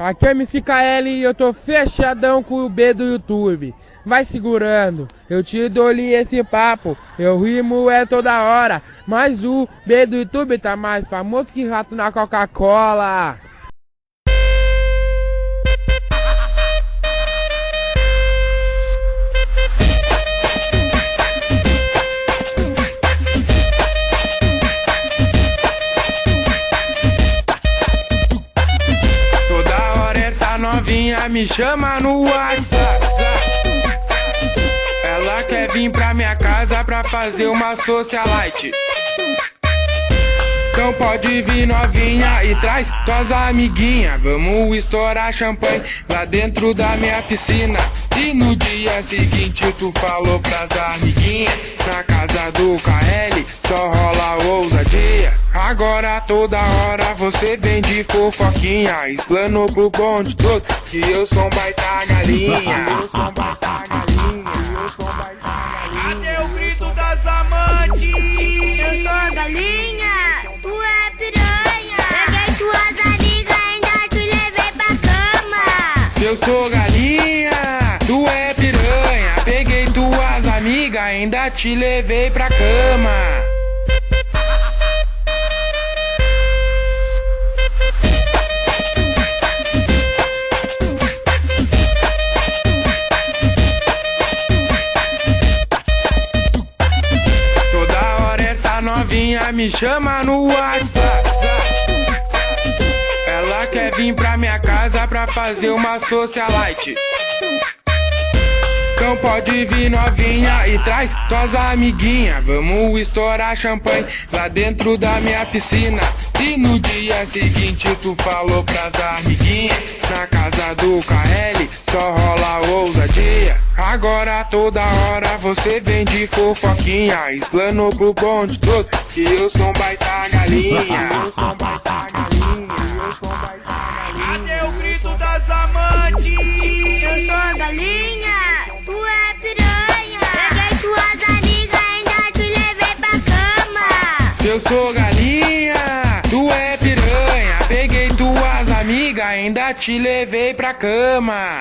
Aqui é MC KL e eu tô fechadão com o B do YouTube. Vai segurando, eu te dou-lhe esse papo. Eu rimo toda hora, mas o B do YouTube tá mais famoso que rato na Coca-Cola. Novinha me chama no WhatsApp. Ela quer vir pra minha casa pra fazer uma socialite. Então pode vir novinha e traz tuas amiguinhas. Vamos estourar champanhe lá dentro da minha piscina. E no dia seguinte tu falou pras amiguinhas, na casa do KL só rola ousadia. Agora toda hora você vem de fofoquinha, explanou pro bonde todo que eu sou um baita galinha. Eu sou um baita galinha, eu sou um baita galinha. Cadê o grito das amantes? Eu sou galinha, tu é piranha. Peguei tuas amigas, ainda te levei pra cama. Se eu sou galinha, tu é piranha. Peguei tuas amigas, ainda te levei pra cama. Novinha me chama no WhatsApp. Ela quer vir pra minha casa pra fazer uma socialite. Então pode vir novinha e traz tuas amiguinhas. Vamos estourar champanhe lá dentro da minha piscina. E no dia seguinte tu falou pras amiguinhas, na casa do KL só rola ousadia. Agora toda hora você vem de fofoquinha, explanou pro bonde todo que eu sou um baita galinha. Eu sou um baita galinha, eu sou um baita galinha. Cadê o grito das amantes? Eu sou galinha, tu é piranha. Peguei tuas amigas, ainda te levei pra cama. Se eu sou galinha, tu é piranha. Peguei tuas amigas, ainda te levei pra cama.